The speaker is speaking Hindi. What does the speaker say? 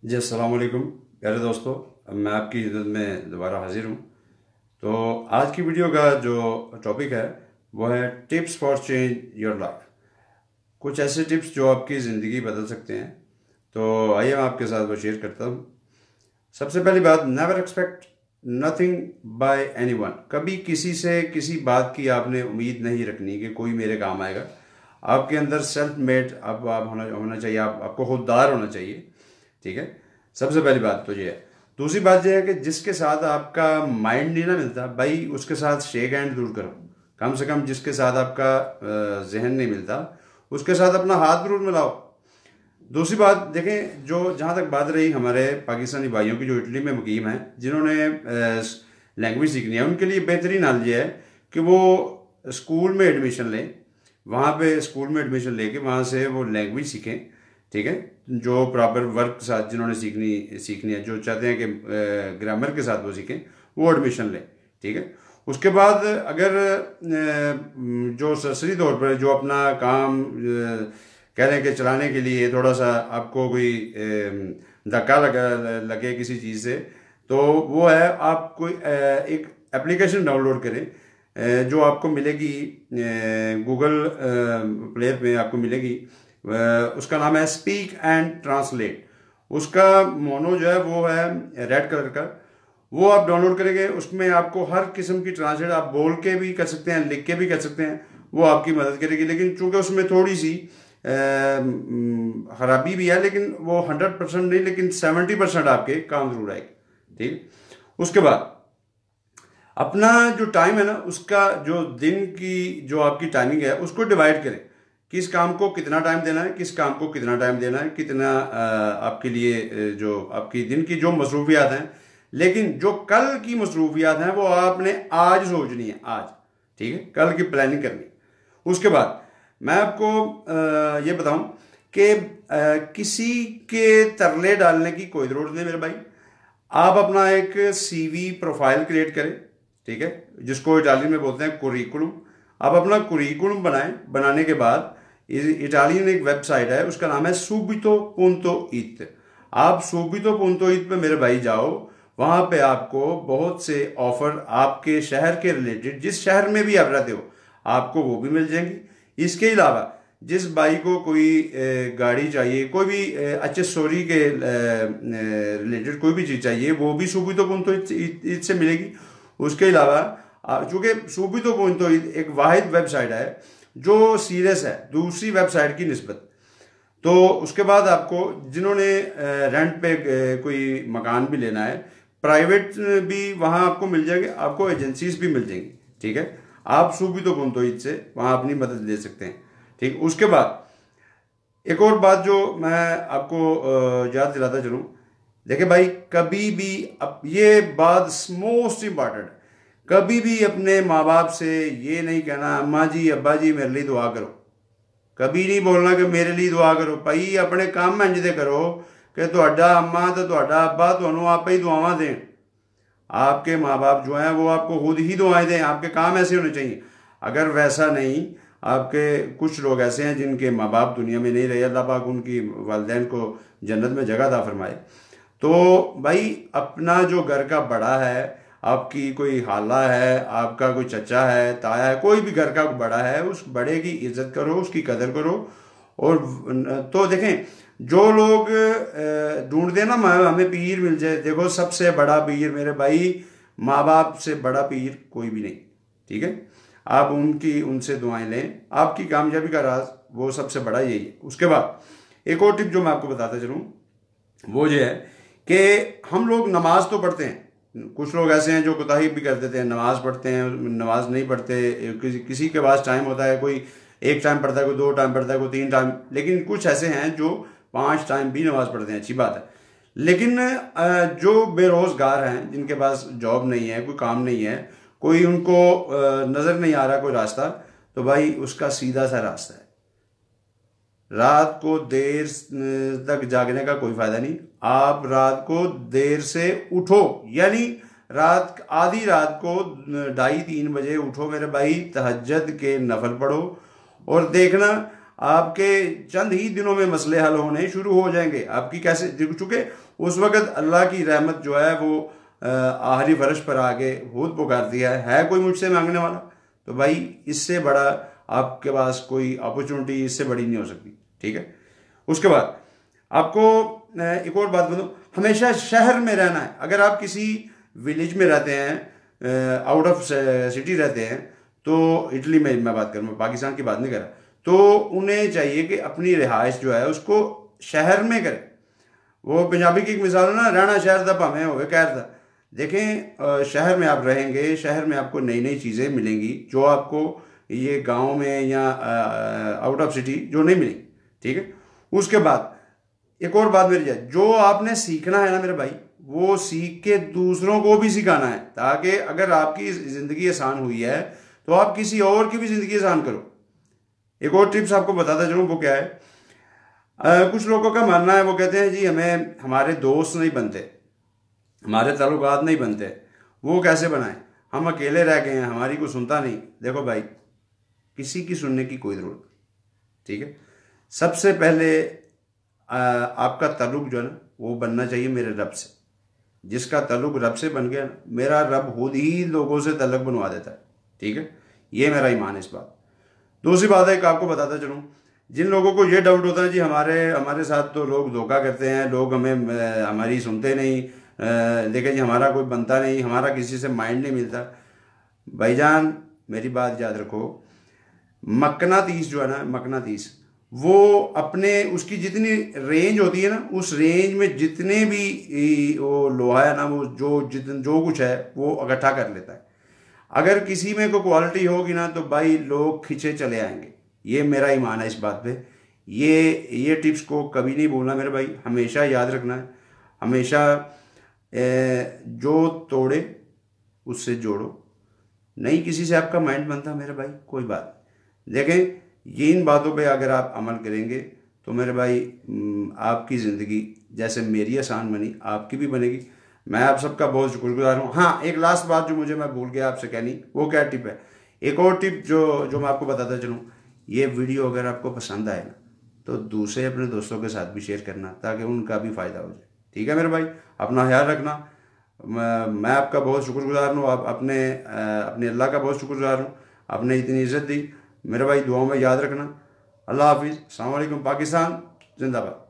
जी अस्सलाम वालेकुम प्यारे दोस्तों। मैं आपकी खिदमत में दोबारा हाजिर हूँ। तो आज की वीडियो का जो टॉपिक है वो है tips for change your life. कुछ ऐसे टिप्स जो आपकी ज़िंदगी बदल सकते हैं। तो आइए मैं आपके साथ वो शेयर करता हूँ। सबसे पहली बात, never expect nothing bye anyone. कभी किसी से किसी बात की आपने उम्मीद नहीं रखनी कि कोई मेरे काम आएगा। आपके अंदर सेल्फ मेड आप होना चाहिए। आपको खुददार होना चाहिए। ठीक है, सबसे पहली बात तो ये है। दूसरी बात यह है कि जिसके साथ आपका माइंड नहीं ना मिलता भाई, उसके साथ शेक हैंड जरूर करो। कम से कम जिसके साथ आपका जहन नहीं मिलता उसके साथ अपना हाथ जरूर मिलाओ। दूसरी बात देखें, जो जहाँ तक बात रही हमारे पाकिस्तानी भाइयों की जो इटली में मुकीम हैं, जिन्होंने लैंग्वेज सीखनी है, उनके लिए बेहतरीन हाल ये है कि वो स्कूल में एडमिशन लें। वहाँ पे स्कूल में एडमिशन लेके वहाँ से वो लैंग्वेज सीखें। ठीक है, जो प्रॉपर वर्क के साथ जिन्होंने सीखनी है, जो चाहते हैं कि ग्रामर के साथ वो सीखें, वो एडमिशन लें। ठीक है, उसके बाद अगर जो सरसरी तौर पर जो अपना काम कह लें कि चलाने के लिए थोड़ा सा आपको कोई धक्का लगे किसी चीज़ से, तो वो है आप कोई एक एप्लीकेशन डाउनलोड करें जो आपको मिलेगी गूगल प्ले पे आपको मिलेगी। उसका नाम है स्पीक एंड ट्रांसलेट। उसका मोनो जो है वो है रेड कलर का। वो आप डाउनलोड करेंगे, उसमें आपको हर किस्म की ट्रांसलेट आप बोल के भी कर सकते हैं, लिख के भी कर सकते हैं। वो आपकी मदद करेगी। लेकिन चूंकि उसमें थोड़ी सी खराबी भी है, लेकिन वो 100% नहीं, लेकिन 70% आपके काम जरूर आएगी। ठीक, उसके बाद अपना जो टाइम है ना, उसका जो दिन की जो आपकी टाइमिंग है उसको डिवाइड करें। किस काम को कितना टाइम देना है, किस काम को कितना टाइम देना है, कितना आपके लिए जो आपकी दिन की जो मसरूफियात हैं। लेकिन जो कल की मसरूफियात हैं वो आपने आज सोचनी है, आज। ठीक है, कल की प्लानिंग करनी। उसके बाद मैं आपको ये बताऊं कि किसी के तरले डालने की कोई ज़रूरत नहीं मेरे भाई। आप अपना एक सीवी प्रोफाइल क्रिएट करें। ठीक है, जिसको इटालियन में बोलते हैं कुरिकुलम। आप अपना कुरिकुलम बनाएं। बनाने के बाद इटालियन एक वेबसाइट है, उसका नाम है सुबितो पुंतो इत। आप सुबितो पुंतो इत पे मेरे भाई जाओ। वहां पे आपको बहुत से ऑफर आपके शहर के रिलेटेड, जिस शहर में भी आप रहते हो, आपको वो भी मिल जाएंगी। इसके अलावा जिस भाई को कोई गाड़ी चाहिए, कोई भी अच्छे स्टोरी के रिलेटेड कोई भी चीज़ चाहिए, वो भी सुबितो पुंतो इत से मिलेगी। उसके अलावा चूंकि सुबितो पुंतो इत एक वाहिद वेबसाइट है जो सीरियस है दूसरी वेबसाइट की निस्बत। तो उसके बाद आपको जिन्होंने रेंट पे कोई मकान भी लेना है, प्राइवेट भी वहां आपको मिल जाएंगे, आपको एजेंसीज भी मिल जाएंगी। ठीक है, आप सुबितो पुंतो इत से वहां अपनी मदद ले सकते हैं। ठीक, उसके बाद एक और बात जो मैं आपको याद दिलाता चलूं, देखिए भाई, कभी भी अब ये बात मोस्ट इंपॉर्टेंट है, कभी भी अपने माँ बाप से ये नहीं कहना अम्मा जी अब्बा जी मेरे लिए दुआ करो। कभी नहीं बोलना कि मेरे लिए दुआ करो। भाई अपने काम इंज दे करो कि ਤੁਹਾਡਾ अम्मा तो ਤੁਹਾਡਾ अब्बा ਤੁਹਾਨੂੰ आप ही दुआवां दें। आपके माँ बाप जो हैं वो आपको खुद ही दुआएं दें। आपके काम ऐसे होने चाहिए। अगर वैसा नहीं, आपके कुछ लोग ऐसे हैं जिनके माँ बाप दुनिया में नहीं रहे, अल्लाह पाक उनकी वालिदैन को जन्नत में जगह अता फरमाए। तो भाई अपना जो घर का बड़ा है, आपकी कोई हाला है, आपका कोई चचा है, ताया है, कोई भी घर का बड़ा है, उस बड़े की इज्जत करो, उसकी कदर करो। और तो देखें, जो लोग ढूंढते ना हमें पीर मिल जाए, देखो सबसे बड़ा पीर मेरे भाई, माँ बाप से बड़ा पीर कोई भी नहीं। ठीक है, आप उनसे दुआएं लें। आपकी कामयाबी का राज वो सबसे बड़ा यही है। उसके बाद एक और टिप जो मैं आपको बताता चलूँ, वो ये है कि हम लोग नमाज तो पढ़ते हैं। कुछ लोग ऐसे हैं जो कोताही भी कर देते हैं, नमाज पढ़ते हैं, नमाज नहीं पढ़ते। किसी के पास टाइम होता है, कोई एक टाइम पढ़ता है, कोई 2 टाइम पढ़ता है, कोई 3 टाइम। लेकिन कुछ ऐसे हैं जो 5 टाइम भी नमाज पढ़ते हैं, अच्छी बात है। लेकिन जो बेरोजगार हैं, जिनके पास जॉब नहीं है, कोई काम नहीं है, कोई उनको नज़र नहीं आ रहा कोई रास्ता, तो भाई उसका सीधा सा रास्ता है, रात को देर तक जागने का कोई फायदा नहीं। आप रात को देर से उठो, यानी आधी रात को 2:30-3 बजे उठो मेरे भाई, तहज्जुद के नफल पढ़ो। और देखना आपके चंद ही दिनों में मसले हल होने शुरू हो जाएंगे आपकी। कैसे, चूंकि उस वक्त अल्लाह की रहमत जो है वो आखिरी फर्श पर आके खुद पुकार दिया है कोई मुझसे मांगने वाला, तो भाई इससे बड़ा आपके पास कोई अपॉर्चुनिटी इससे बड़ी नहीं हो सकती। ठीक है, उसके बाद आपको एक और बात बताऊं, हमेशा शहर में रहना है। अगर आप किसी विलेज में रहते हैं, आउट ऑफ सिटी रहते हैं, तो इटली में मैं बात करूँ, पाकिस्तान की बात नहीं कर रहा, तो उन्हें चाहिए कि अपनी रिहाइश जो है उसको शहर में करें। वो पंजाबी की एक मिसाल है ना, रहना शहर दा भावें होवे कहर दा। देखें, शहर में आप रहेंगे, शहर में आपको नई नई चीज़ें मिलेंगी जो आपको ये गांव में या आउट ऑफ सिटी जो नहीं मिलेंगी। ठीक है, उसके बाद एक और बात मेरी जाए, जो आपने सीखना है ना मेरे भाई, वो सीख के दूसरों को भी सिखाना है, ताकि अगर आपकी ज़िंदगी आसान हुई है तो आप किसी और की भी ज़िंदगी आसान करो। एक और टिप्स आपको बताता चलूँ, वो क्या है, कुछ लोगों का मानना है, वो कहते हैं जी हमें हमारे दोस्त नहीं बनते, हमारे ताल्लुकात नहीं बनते, वो कैसे बनाएं, हम अकेले रह गए हैं, हमारी कोई सुनता नहीं। देखो भाई, किसी की सुनने की कोई ज़रूरत नहीं। ठीक है, सबसे पहले आपका ताल्लुक जो है ना वो बनना चाहिए मेरे रब से। जिसका ताल्लुक रब से बन गया ना, मेरा रब खुद ही लोगों से ताल्लुक बनवा देता है। ठीक है, ये मेरा ईमान है इस बात। दूसरी बात है, एक आपको बताता चलूँ, जिन लोगों को ये डाउट होता है जी हमारे साथ तो लोग धोखा करते हैं, लोग हमें हमारी सुनते नहीं, देखें जी हमारा कोई बनता नहीं, हमारा किसी से माइंड नहीं मिलता। भाईजान मेरी बात याद रखो, मकनातीस जो है ना, मकनातीस वो अपने उसकी जितनी रेंज होती है ना, उस रेंज में जितने भी वो लोहा है ना, वो जो कुछ है वो इकट्ठा कर लेता है। अगर किसी में कोई क्वालिटी होगी ना तो भाई लोग खींचे चले आएंगे। ये मेरा ईमान है इस बात पे। ये टिप्स को कभी नहीं भूलना मेरे भाई, हमेशा याद रखना है। हमेशा जो तोड़े उससे जोड़ो, नहीं किसी से आपका माइंड बनता मेरे भाई, कोई बात नहीं। देखें, ये इन बातों पे अगर आप अमल करेंगे तो मेरे भाई आपकी ज़िंदगी जैसे मेरी आसान बनी आपकी भी बनेगी। मैं आप सबका बहुत शुक्रगुजार हूँ। हाँ, एक लास्ट बात जो मैं भूल गया आपसे कहनी, वो क्या टिप है, एक और टिप जो मैं आपको बताता चलूँ, ये वीडियो अगर आपको पसंद आए ना तो दूसरे अपने दोस्तों के साथ भी शेयर करना, ताकि उनका भी फ़ायदा हो जाए। ठीक है मेरे भाई, अपना ख्याल रखना। मैं आपका बहुत शुक्रगुजार हूँ, आप अपने अल्लाह का बहुत शुक्रगुजार हूँ, आपने इतनी इज़्ज़त दी मेरे भाई। दुआओं में याद रखना। अल्लाह हाफिज़, अस्सलाम वालेकुम, पाकिस्तान जिंदाबाद।